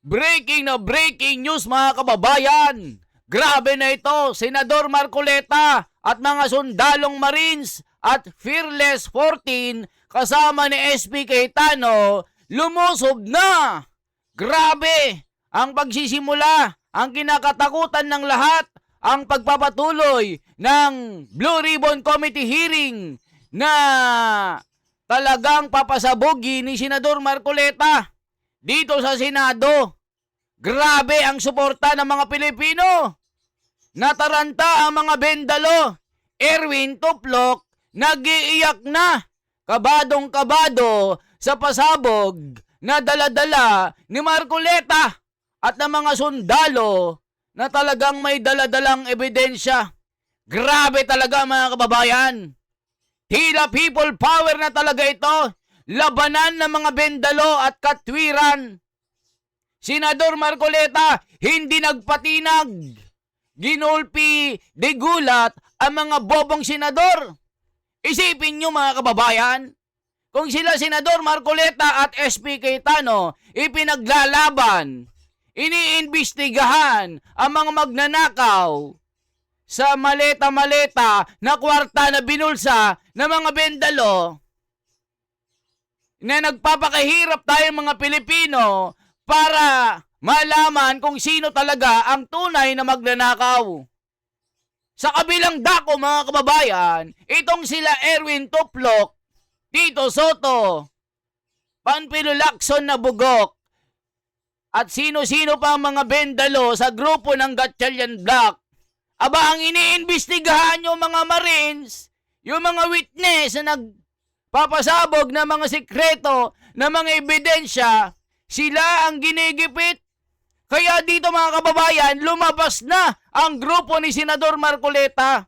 Breaking na breaking news mga kababayan. Grabe na ito, Senador Marcoleta at mga sundalong Marines at Fearless 14 kasama ni SP Cayetano lumusob na. Grabe ang pagsisimula, ang kinakatakutan ng lahat, ang pagpapatuloy ng Blue Ribbon Committee hearing na talagang papasabogi ni Senador Marcoleta dito sa Senado. Grabe ang suporta ng mga Pilipino. Nataranta ang mga bendalo. Erwin Tuplok nag-iiyak na. Kabadong-kabado sa pasabog na daladala ni Marcoleta at ng mga sundalo na talagang may daladalang ebidensya. Grabe talaga mga kababayan. Tila people power na talaga ito. Labanan ng mga bendalo at katwiran. Senador Marcoleta hindi nagpatinag. Ginulpi, digulat ang mga bobong senador. Isipin nyo mga kababayan, kung sila Senador Marcoleta at SP Cayetano ipinaglalaban, iniimbestigahan ang mga magnanakaw sa maleta-maleta na kwarta na binulsa ng mga bendalo, na nagpapakahirap tayong mga Pilipino para malaman kung sino talaga ang tunay na magnanakaw. Sa kabilang dako mga kababayan, itong sila Erwin Tuplok, Tito Soto, Panfilo Lacson na bugok, at sino-sino pa ang mga bendalo sa grupo ng Gatchalian Black. Aba, ang iniimbestigahan yung mga Marines, yung mga witness na nagpapasabog ng mga sikreto, ng mga ebidensya, sila ang ginigipit. Kaya dito mga kababayan, lumabas na ang grupo ni Senador Marcoleta.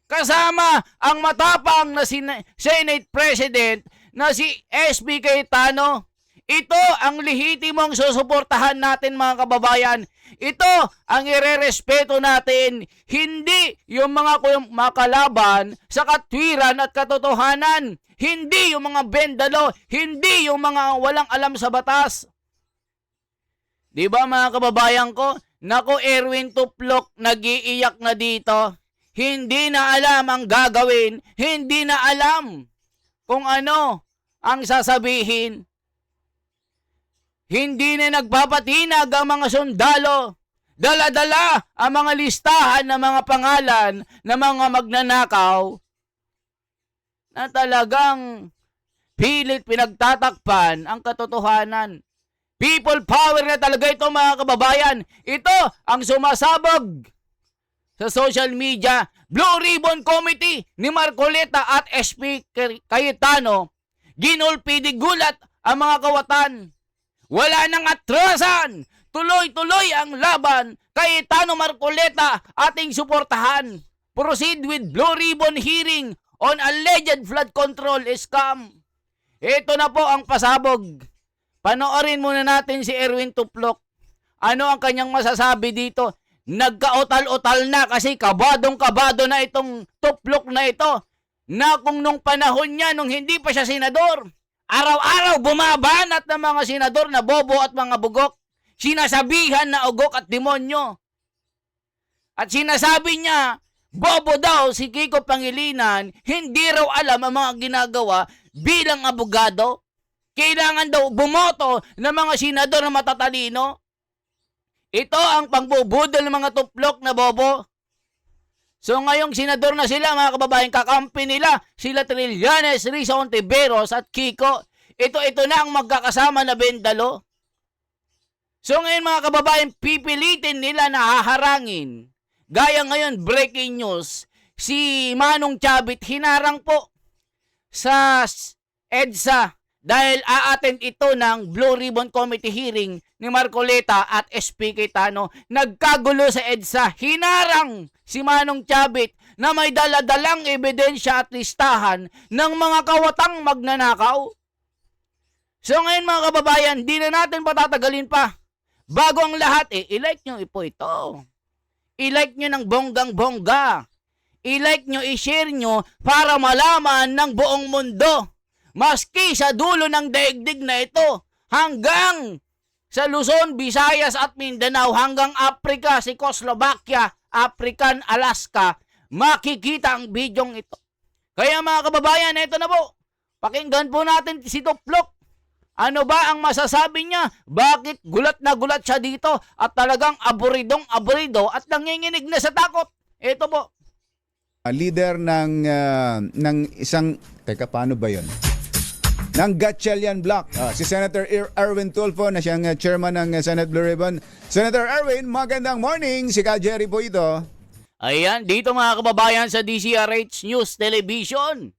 Kasama ang matapang na Senate President na si SP Cayetano. Ito ang lehitimong susuportahan natin mga kababayan. Ito ang irerespeto natin. Hindi yung mga makalaban sa katwiran at katotohanan. Hindi yung mga bendalo. Hindi yung mga walang alam sa batas. Diba mga kababayan ko? Nako, Erwin Tuplok nag-iiyak na dito. Hindi na alam ang gagawin. Hindi na alam kung ano ang sasabihin. Hindi na nagpapatinag ang mga sundalo. Dala-dala ang mga listahan ng mga pangalan ng mga magnanakaw na talagang pilit pinagtatakpan ang katotohanan. People power na talaga ito mga kababayan. Ito ang sumasabog sa social media. Blue Ribbon Committee ni Marcoleta at SP Cayetano. Ginulpi digulat ang mga kawatan. Wala nang atrasan. Tuloy-tuloy ang laban. Cayetano Marcoleta ating suportahan. Proceed with Blue Ribbon hearing on alleged flood control scam. Ito na po ang pasabog. Panoorin muna natin si Erwin Tuplok. Ano ang kanyang masasabi dito? Nagkaotal-otal na kasi kabadong-kabado na itong Tuplok na ito. Na kung nung panahon niya, nung hindi pa siya senador, araw-araw bumabanat ng mga senador na bobo at mga bugok. Sinasabihan na ugok at demonyo. At sinasabi niya, bobo daw si Kiko Pangilinan, hindi raw alam ang mga ginagawa bilang abogado. Kailangan daw bumoto ng mga senador na matatalino. Ito ang pangbubudol ng mga Tuplok na bobo. So ngayong senador na sila mga kababayan, kakampi nila sila Trillanes, Risa Ontiveros at Kiko. Ito na ang magkakasama na bendalo. So ngayon mga kababayan, pipilitin nila na haharangin. Gaya ngayon, breaking news, si Manong Chavit hinarang po sa EDSA dahil a-attend ito ng Blue Ribbon Committee hearing ni Marcoleta at SP Cayetano. Nagkagulo sa EDSA. Hinarang si Manong Chavit na may daladalang ebidensya at listahan ng mga kawatang magnanakaw. So ngayon mga kababayan, di na natin patatagalin pa. Bago ang lahat, i-like nyo po ito. I-like nyo ng bonggang-bongga. I-like nyo, i-share nyo para malaman ng buong mundo. Maski sa dulo ng daigdig na ito, hanggang sa Luzon, Visayas at Mindanao hanggang Africa, Czechoslovakia, African, Alaska, makikita ang bidyong ito. Kaya mga kababayan, ito na po. Pakinggan po natin si Tuplok. Ano ba ang masasabi niya? Bakit gulat na gulat siya dito at talagang aburidong-aburido at nanginginig na sa takot? Ito po. Leader ng isang, teka, paano ba yun? Ng Gatchalian Bloc, si Senator Erwin Tulfo na siyang chairman ng Senate Blue Ribbon. Senator Erwin, magandang morning. Si Ka Jerry po ito. Ayan, dito mga kababayan sa DCRH News Television.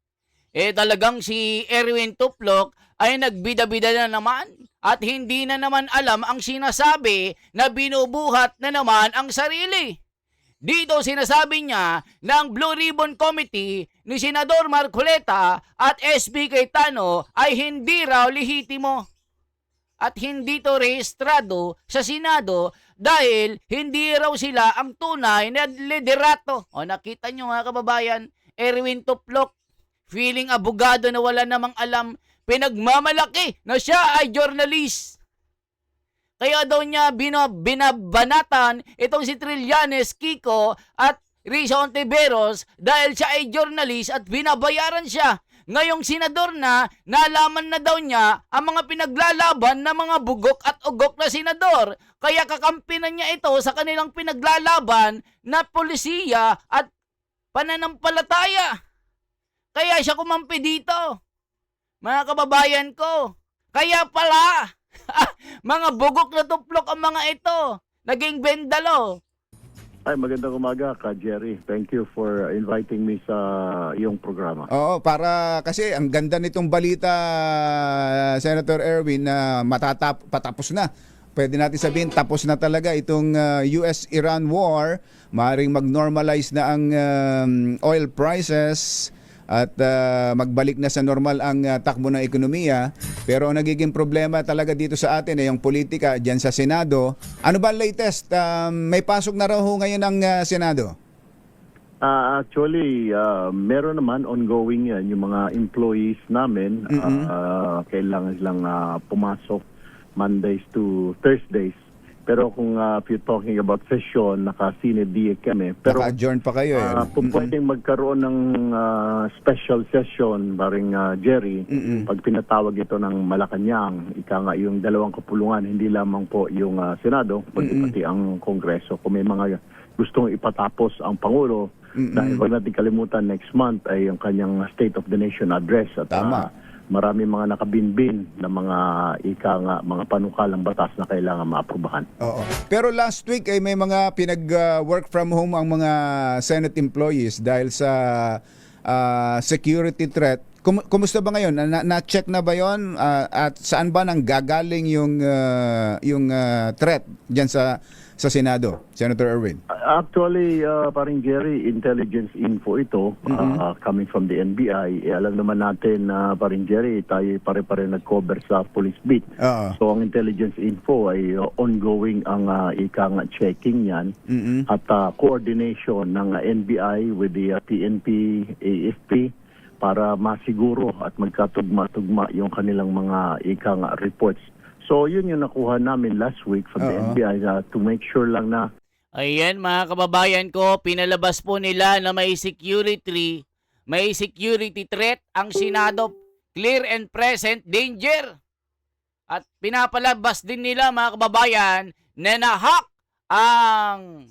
Talagang si Erwin Tuplok ay nagbida-bida na naman at hindi na naman alam ang sinasabi na binubuhat na naman ang sarili. Dito sinasabi niya na ang Blue Ribbon Committee ni Senador Marcoleta at SB Cayetano ay hindi raw lehitimo at hindi to rehistrado sa Senado dahil hindi raw sila ang tunay na liderato. O nakita nyo mga kababayan, Erwin Tuplok, feeling abogado na wala namang alam, pinagmamalaki na siya ay journalist. Kaya daw niya binabanatan itong si Trillanes Kiko at Risa Ontiveros dahil siya ay journalist at binabayaran siya. Ngayong senador na, nalaman na daw niya ang mga pinaglalaban ng mga bugok at ugok na senador. Kaya kakampinan niya ito sa kanilang pinaglalaban na polisiya at pananampalataya. Kaya siya kumampi dito. Mga kababayan ko, kaya pala, mga bugok na tuplok ang mga ito. Naging bendalo. Ay, magandang umaga, Ka Jerry. Thank you for inviting me sa iyong programa. Oo, para kasi ang ganda nitong balita, Senator Erwin, na patapos na. Pwede natin sabihin, tapos na talaga itong US-Iran war. Maaaring mag-normalize na ang oil prices at magbalik na sa normal ang takbo ng ekonomiya. Pero ang nagiging problema talaga dito sa atin ay yung politika dyan sa Senado. Ano ba ang latest? May pasok na raw ho ngayon ang Senado? Actually, meron naman ongoing yan. Yung mga employees namin, kailangan silang pumasok Mondays to Thursdays. Pero kung if you're talking about session, naka-sine-die kami. Pero Naka-adjourn pa kayo eh. kung pwedeng magkaroon ng special session, paring Jerry, pag pinatawag ito ng Malacanang, ika nga yung dalawang kapulungan, hindi lamang po yung Senado, pati ang Kongreso. Kung may mga gustong ipatapos ang Pangulo, dahil wag natin kalimutan, next month ay yung kanyang State of the Nation address. At Tama. marami mga nakabinbin na mga panukalang batas na kailangan maaprubahan. Oo. Pero last week ay may mga pinag-work from home ang mga Senate employees dahil sa security threat. Kumusta ba ngayon? Na-check na ba 'yon? At saan ba nang gagaling yung threat diyan sa Senado, Senator Erwin? Actually, paring Jerry, intelligence info ito coming from the NBI. Alam naman natin na paring Jerry, tayo pare-pare nag-cover sa police beat. So ang intelligence info ay ongoing ang ikang checking yan at coordination ng NBI with the PNP, AFP para masiguro at magkatugma-tugma yung kanilang mga ikang reports. So yun yung nakuha namin last week from the NBI to make sure lang na. Ayan mga kababayan ko, pinalabas po nila na may security threat ang Senado, clear and present danger. At pinapalabas din nila mga kababayan na nahack ang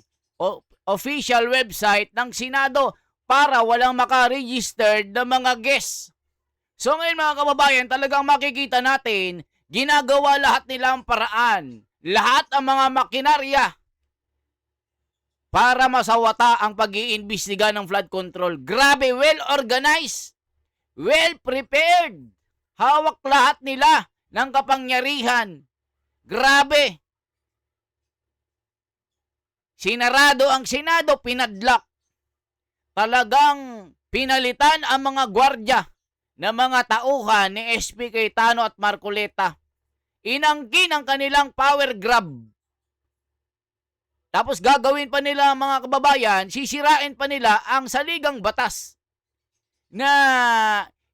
official website ng Senado para walang makaregistered na mga guests. So ngayon mga kababayan, talagang makikita natin ginagawa lahat nila ang paraan, lahat ang mga makinarya para masawata ang pag-iimbestiga ng flood control. Grabe, well organized, well prepared. Hawak lahat nila ng kapangyarihan. Grabe. Sinarado ang Senado, pinadlock. Talagang pinalitan ang mga gwardya na mga tauhan ni SP Cayetano at Marcoleta. Inangkin ang kanilang power grab. Tapos gagawin pa nila mga kababayan, sisirain pa nila ang saligang batas na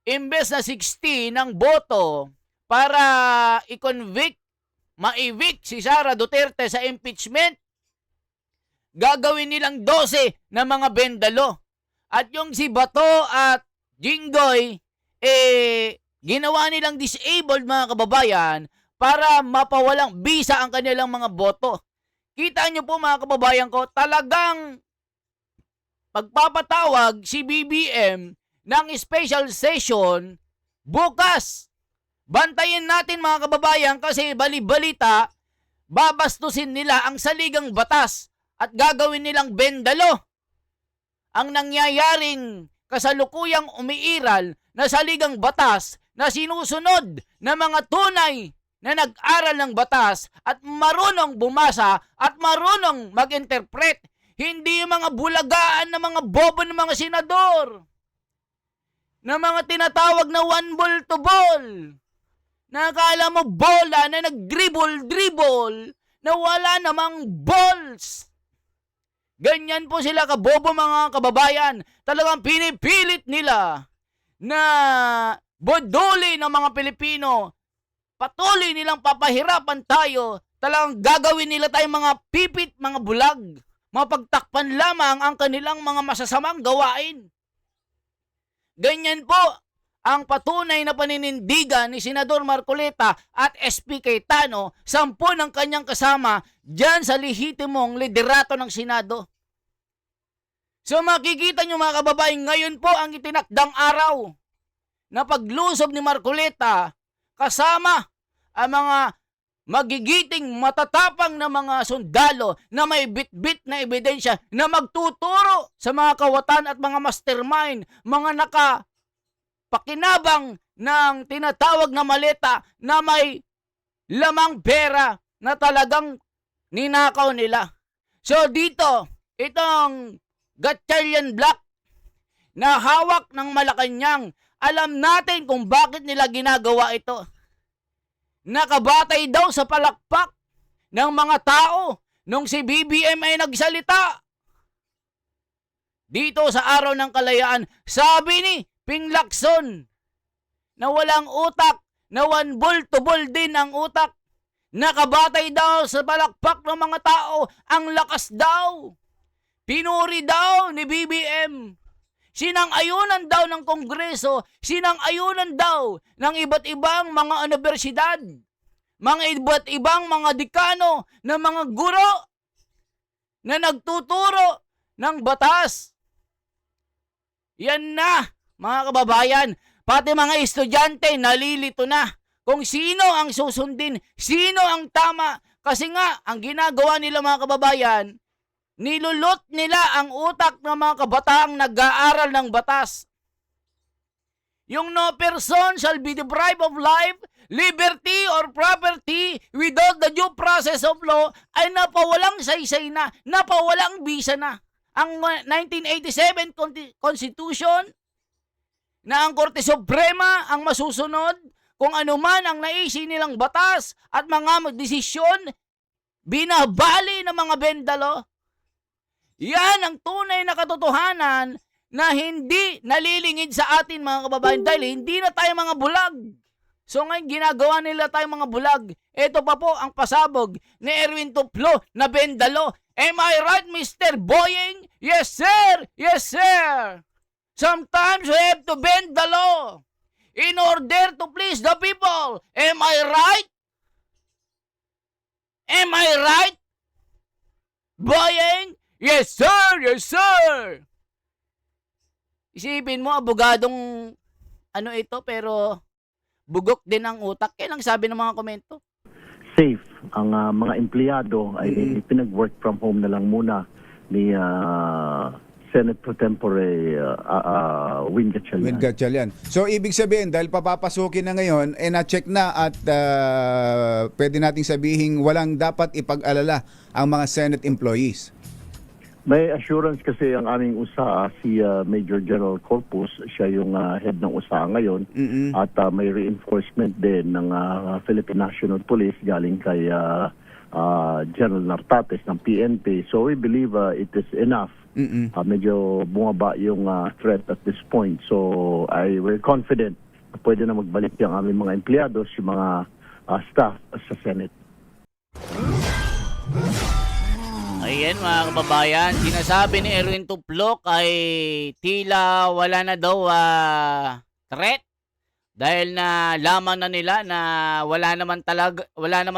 imbes na 60 ng boto para i-convict ma-evict si Sara Duterte sa impeachment, gagawin nilang 12 na mga bendalo. At yung si Bato at Jinggoy, ginawa nilang disabled mga kababayan para mapawalang bisa ang kanilang mga boto. Kita nyo po mga kababayan ko, talagang pagpapatawag si BBM ng special session bukas. Bantayin natin mga kababayan kasi bali-balita, babastusin nila ang saligang batas at gagawin nilang bendalo ang nangyayaring kasalukuyang umiiral na saligang batas na sinusunod ng mga tunay na nag-aral ng batas at marunong bumasa at marunong mag-interpret. Hindi yung mga bulagaan ng mga bobo ng mga senador na mga tinatawag na one ball to ball. Nakakala mo bola na nag-dribble na wala namang balls. Ganyan po sila kabobo mga kababayan. Talagang pinipilit nila na bodoli ng mga Pilipino. Patuloy nilang papahirapan tayo. Talagang gagawin nila tayong mga pipit, mga bulag. Mapagtakpan lamang ang kanilang mga masasamang gawain. Ganyan po ang patunay na paninindigan ni Senador Marcoleta at SP Cayetano, 10 ng kanyang kasama dyan sa lehitimong liderato ng Senado. So makikita nyo mga kababayan, ngayon po ang itinakdang araw na paglusob ni Marcoleta kasama ang mga magigiting matatapang na mga sundalo na may bit-bit na ebidensya na magtuturo sa mga kawatan at mga mastermind, mga pakinabang ng tinatawag na maleta na may lamang pera na talagang ninakaw nila. So dito, itong Gatchalian Black na hawak ng Malacanang, alam natin kung bakit nila ginagawa ito. Nakabatay daw sa palakpak ng mga tao nung si BBM ay nagsalita. Dito sa Araw ng Kalayaan, sabi ni Ping Lacson na walang utak, na one ball to ball din ang utak. Nakabatay daw sa balakpak ng mga tao, ang lakas daw. Pinuri daw ni BBM. Sinang-ayunan daw ng Kongreso, sinang-ayunan daw ng iba't ibang mga universidad, mga iba't ibang mga dekano ng mga guro na nagtuturo ng batas. Yan na, mga kababayan, pati mga estudyante nalilito na kung sino ang susundin, sino ang tama. Kasi nga, ang ginagawa nila mga kababayan, nilulot nila ang utak ng mga kabataang nag-aaral ng batas. Yung no person shall be deprived of life, liberty, or property without the due process of law ay napawalang saysay na, napawalang bisa na. Ang 1987 Constitution na ang Korte Suprema ang masusunod kung anuman ang naisin nilang batas at mga desisyon, binabali ng mga bendalo. Yan ang tunay na katotohanan na hindi nalilingid sa atin mga kababayan dahil hindi na tayo mga bulag. So ngayon ginagawa nila tayo mga bulag. Ito pa po ang pasabog ni Erwin Tuplo na bendalo. Am I right, Mr. Boying? Yes, sir! Yes, sir! Sometimes we have to bend the law in order to please the people. Am I right? Am I right? Boying? Yes, sir! Yes, sir! Isipin mo, abogadong ano ito, pero bugok din ang utak. Kailang sabi ng mga komento? Safe. Ang mga empleyado ay pinag-work from home na lang muna ni Senate Pro Tempore Win Gatchalian. So, ibig sabihin, dahil papapasukin na ngayon, na-check na at pwede nating sabihin walang dapat ipag-alala ang mga Senate employees. May assurance kasi ang aming USA, si Major General Corpus, siya yung head ng USA ngayon. At may reinforcement din ng Philippine National Police galing kay General Nartates ng PNP. So we believe it is enough. Medyo bumaba yung threat at this point. So we're confident na pwede na magbalik yung aming mga empleyado, yung mga staff sa Senate. Ayan mga kababayan, sinasabi ni Erwin Tuplok ay tila wala na daw threat dahil na lamang na nila na wala naman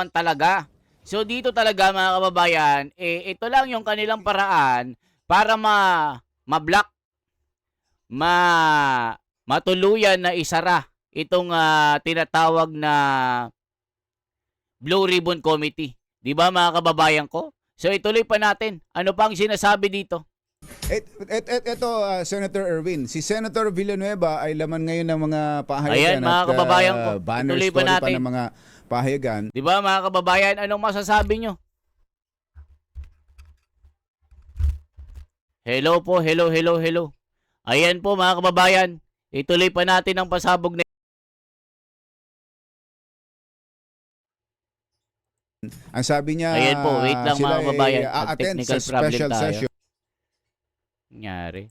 talaga. So dito talaga mga kababayan, ito lang yung kanilang paraan para ma-block, matuluyan na isara itong tinatawag na Blue Ribbon Committee. 'Di ba mga kababayan ko? So ituloy pa natin. Ano pang sinasabi dito? Ito, Senator Erwin, si Senator Villanueva ay laman ngayon ng mga pahayagan. Ayan mga kababayan ko. Banner Ituloy pa story pa natin. ng mga pahayagan. 'Di ba mga kababayan, anong masasabi nyo? Hello po, hello. Ayan po mga kababayan, ituloy pa natin ang pasabog na Ang sabi niya, Ayan po, wait lang sila mga kababayan. ay a-attend Technical sa problem special tayo. session. Nangyari.